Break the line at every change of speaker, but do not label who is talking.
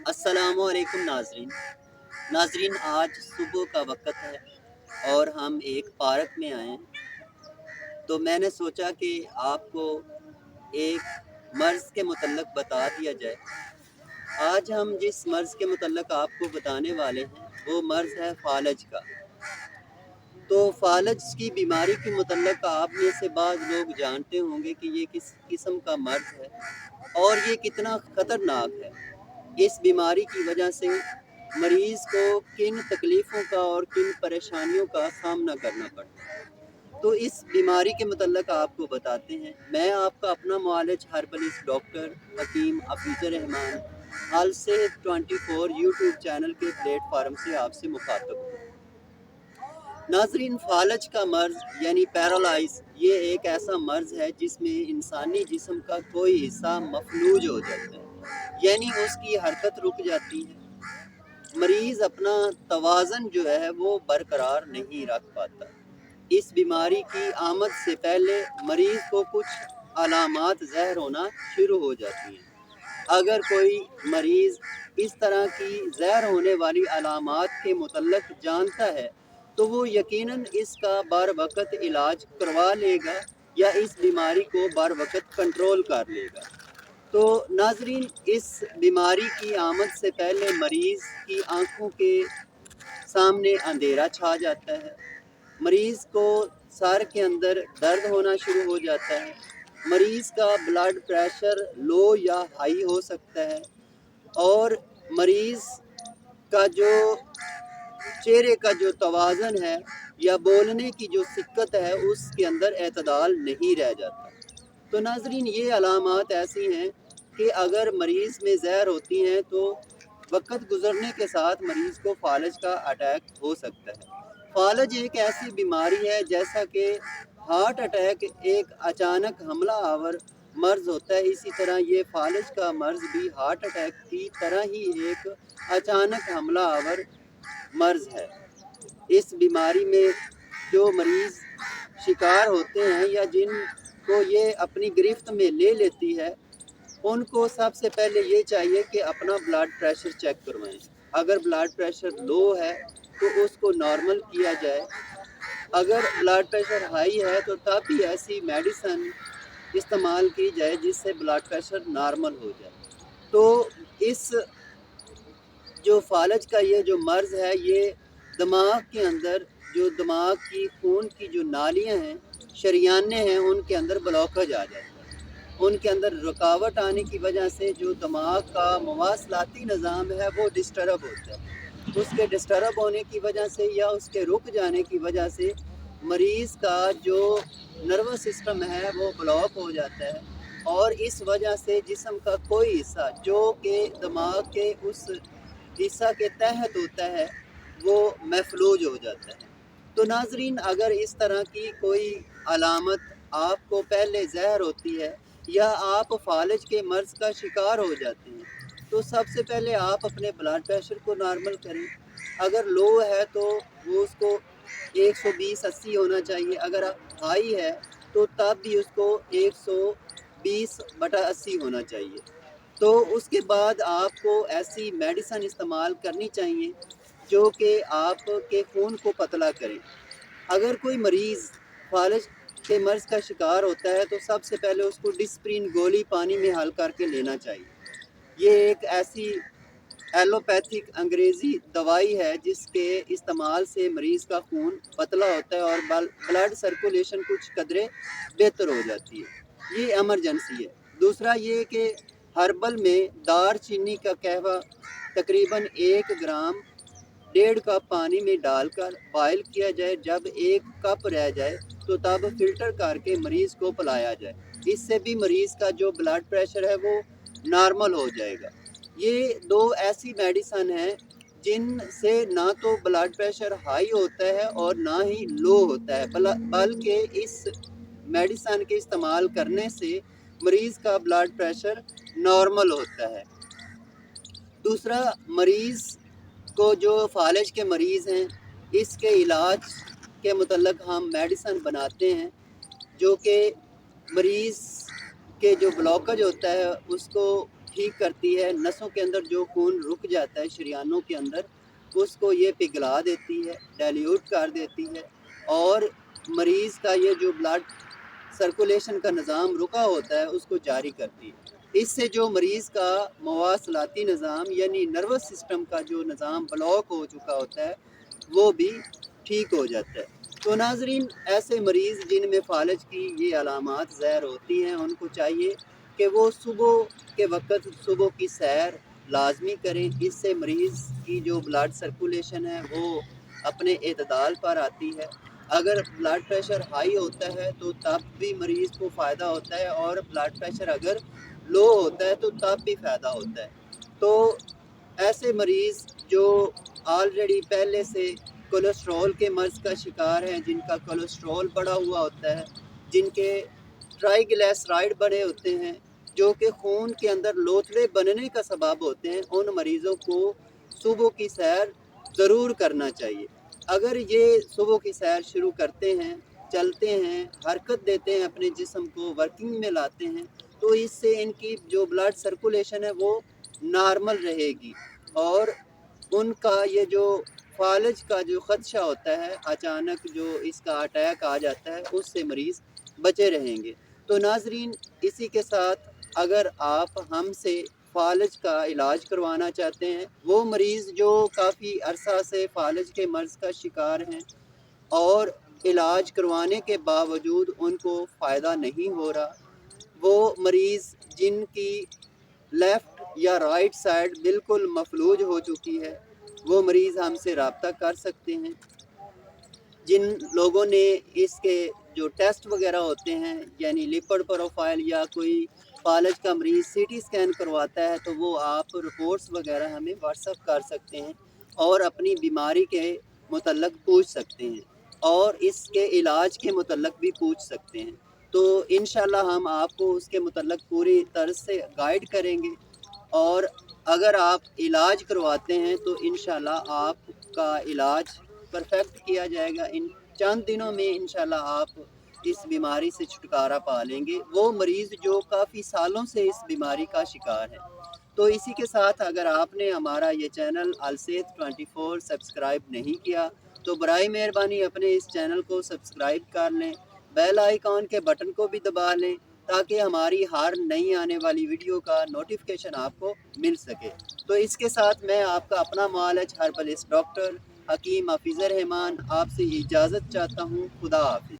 अस्सलाम वालेकुम नाजरीन, आज सुबह का वक़्त है और हम एक पार्क में आए हैं। तो मैंने सोचा कि आपको एक मर्ज़ के मुतल्लक़ बता दिया जाए। आज हम जिस मर्ज़ के मुतल्लक़ आपको बताने वाले हैं वो मर्ज़ है फ़ालज का। तो फ़ालज की बीमारी के मुतल्लक़ आप में से बाज़ लोग जानते होंगे कि ये किस किस्म का मर्ज़ है और ये कितना ख़तरनाक है। इस बीमारी की वजह से मरीज़ को किन तकलीफ़ों का और किन परेशानियों का सामना करना पड़ता है। तो इस बीमारी के मुतल्लक़ आपको बताते हैं। मैं आपका अपना मुआलिज हर्बलिस्ट डॉक्टर हकीम हफीज़ुर रहमान अल सेहत 24 यूट्यूब चैनल के प्लेटफार्म से आपसे मुखातब हूँ। नाज़रीन, फ़ालज का मर्ज़ यानी पैरालाइज़ ये एक ऐसा मर्ज़ है जिसमें इंसानी जिस्म का कोई हिस्सा मफलूज हो जाता है, यानी उसकी हरकत रुक जाती है। मरीज़ अपना तवाज़न जो है वो बरकरार नहीं रख पाता। इस बीमारी की आमद से पहले मरीज़ को कुछ अलामात ज़ाहिर होना शुरू हो जाती हैं। अगर कोई मरीज़ इस तरह की ज़ाहिर होने वाली अलामात के मुतल्लक़ जानता है तो वो यकीनन इसका बर वक़्त इलाज करवा लेगा या इस बीमारी को बर वक़्त कंट्रोल कर लेगा। तो नाज़रीन, इस बीमारी की आमद से पहले मरीज़ की आँखों के सामने अंधेरा छा जाता है। मरीज़ को सर के अंदर दर्द होना शुरू हो जाता है। मरीज़ का ब्लड प्रेशर लो या हाई हो सकता है और मरीज़ का जो चेहरे का जो तवाज़न है या बोलने की जो सिक्कत है उसके अंदर एतदाल नहीं रह जाता। तो नाज़रीन, ये अलामात ऐसी हैं कि अगर मरीज़ में ज़हर होती हैं तो वक़्त गुज़रने के साथ मरीज़ को फ़ालज का अटैक हो सकता है। फ़ालज एक ऐसी बीमारी है जैसा कि हार्ट अटैक एक अचानक हमला आवर मर्ज़ होता है, इसी तरह ये फ़ालज का मर्ज़ भी हार्ट अटैक की तरह ही एक अचानक हमला आवर मर्ज़ है। इस बीमारी में जो मरीज़ शिकार होते हैं या जिनको ये अपनी गिरफ्त में ले लेती है, उनको सबसे पहले ये चाहिए कि अपना ब्लड प्रेशर चेक करवाएं। अगर ब्लड प्रेशर लो है तो उसको नॉर्मल किया जाए। अगर ब्लड प्रेशर हाई है तो तब भी ऐसी मेडिसिन इस्तेमाल की जाए जिससे ब्लड प्रेशर नॉर्मल हो जाए। तो इस जो फ़ालज का ये जो मर्ज़ है ये दिमाग के अंदर जो दिमाग की खून की जो नालियाँ हैं, शरियानें हैं, उनके अंदर ब्लॉकेज आ जाता है। उनके अंदर रुकावट आने की वजह से जो दिमाग का मवासलाती निज़ाम है वो डिस्टर्ब होता है। उसके डिस्टर्ब होने की वजह से या उसके रुक जाने की वजह से मरीज़ का जो नर्वस सिस्टम है वो ब्लॉक हो जाता है और इस वजह से जिस्म का कोई हिस्सा जो कि दिमाग के उस हिस्सा के तहत होता है वो महफूज हो जाता है। तो नाज़रीन, अगर इस तरह की कोई अलामत आपको पहले ज़हर होती है या आप फ़ालज के मर्ज़ का शिकार हो जाते हैं तो सबसे पहले आप अपने ब्लड प्रेशर को नॉर्मल करें। अगर लो है तो वो उसको 120/80 होना चाहिए। अगर हाई है तो तब भी उसको 120/80 होना चाहिए। तो उसके बाद आपको ऐसी मेडिसिन इस्तेमाल करनी चाहिए जो कि आपके खून को पतला करे। अगर कोई मरीज़ फ़ालज के मर्ज़ का शिकार होता है तो सबसे पहले उसको डिस्प्रिन गोली पानी में हल करके लेना चाहिए। ये एक ऐसी एलोपैथिक अंग्रेज़ी दवाई है जिसके इस्तेमाल से मरीज़ का खून पतला होता है और ब्लड सर्कुलेशन कुछ कदरे बेहतर हो जाती है। ये इमरजेंसी है। दूसरा ये कि हर्बल में दार चीनी का कहवा तकरीबन 1 ग्राम 1.5 कप पानी में डालकर बॉयल किया जाए। जब 1 कप रह जाए तो तब फ़िल्टर करके मरीज़ को पिलाया जाए। इससे भी मरीज़ का जो ब्लड प्रेशर है वो नॉर्मल हो जाएगा। ये 2 ऐसी मेडिसिन हैं जिनसे ना तो ब्लड प्रेशर हाई होता है और ना ही लो होता है, बल्कि इस मेडिसिन के इस्तेमाल करने से मरीज़ का ब्लड प्रेशर नॉर्मल होता है। दूसरा, मरीज़ को जो फ़ालज के मरीज़ हैं इसके इलाज के मुतल्लक़ हम मेडिसिन बनाते हैं जो कि मरीज़ के जो ब्लॉकेज होता है उसको ठीक करती है, नसों के अंदर जो खून रुक जाता है शरीयानों के अंदर, उसको ये पिघला देती है, डाइल्यूट कर देती है, और मरीज़ का ये जो ब्लड सर्कुलेशन का निज़ाम रुका होता है उसको जारी करती है। इससे जो मरीज़ का मवासलाती निज़ाम यानी नर्वस सिस्टम का जो निज़ाम ब्लॉक हो चुका होता है वो भी ठीक हो जाता है। तो नाज़रीन, ऐसे मरीज़ जिनमें फ़ालज की ये अलामात ज़ाहिर होती हैं, उनको चाहिए कि वो सुबह के वक़्त सुबह की सैर लाज़मी करें। इससे मरीज़ की जो ब्लड सर्कुलेशन है वो अपने एतदाल पर आती है। अगर ब्लड प्रेशर हाई होता है तो तब भी मरीज़ को फ़ायदा होता है, और ब्लड प्रेशर अगर लो होता है तो तब भी फ़ायदा होता है। तो ऐसे मरीज़ जो ऑलरेडी पहले से कोलेस्ट्रॉल के मर्ज़ का शिकार हैं, जिनका कोलेस्ट्रॉल बढ़ा हुआ होता है, जिनके ट्राइग्लिसराइड बढ़े होते हैं, जो कि खून के अंदर लोथड़े बनने का सबब होते हैं, उन मरीज़ों को सुबह की सैर ज़रूर करना चाहिए। अगर ये सुबह की सैर शुरू करते हैं, चलते हैं, हरकत देते हैं, अपने जिस्म को वर्किंग में लाते हैं, तो इससे इनकी जो ब्लड सर्कुलेशन है वो नॉर्मल रहेगी, और उनका ये जो फ़ालज का जो ख़दशा होता है, अचानक जो इसका अटैक आ जाता है, उससे मरीज़ बचे रहेंगे। तो नाज़रीन, इसी के साथ अगर आप हमसे फ़ालज का इलाज करवाना चाहते हैं, वो मरीज़ जो काफ़ी अरसा से फ़ालज के मर्ज़ का शिकार हैं और इलाज करवाने के बावजूद उनको फ़ायदा नहीं हो रहा, वो मरीज़ जिनकी लेफ़्ट या राइट साइड बिल्कुल मफलूज हो चुकी है, वो मरीज़ हमसे रब्ता कर सकते हैं। जिन लोगों ने इसके जो टेस्ट वगैरह होते हैं, यानी लिपिड प्रोफाइल या कोई फ़ालज का मरीज़ सीटी स्कैन करवाता है, तो वो आप रिपोर्ट्स वगैरह हमें व्हाट्सएप कर सकते हैं और अपनी बीमारी के मुतल्लक पूछ सकते हैं, और इसके इलाज के मुतल्लक भी पूछ सकते हैं। तो इंशाल्लाह हम आपको उसके मुतल्लक पूरी तरह से गाइड करेंगे, और अगर आप इलाज करवाते हैं तो इंशाल्लाह आपका इलाज परफेक्ट किया जाएगा। इन चंद दिनों में इंशाल्लाह आप इस बीमारी से छुटकारा पा लेंगे, वो मरीज़ जो काफ़ी सालों से इस बीमारी का शिकार है। तो इसी के साथ अगर आपने हमारा ये चैनल अलसेहत 24 सब्सक्राइब नहीं किया, तो बराए मेहरबानी अपने इस चैनल को सब्सक्राइब कर लें, बेल आइकॉन के बटन को भी दबा लें, ताकि हमारी हर नई आने वाली वीडियो का नोटिफिकेशन आपको मिल सके। तो इसके साथ मैं आपका अपना मालज हर्बलिस्ट डॉक्टर हकीम हफीज़ुर रहमान आपसे इजाज़त चाहता हूँ। खुदा हाफिज़।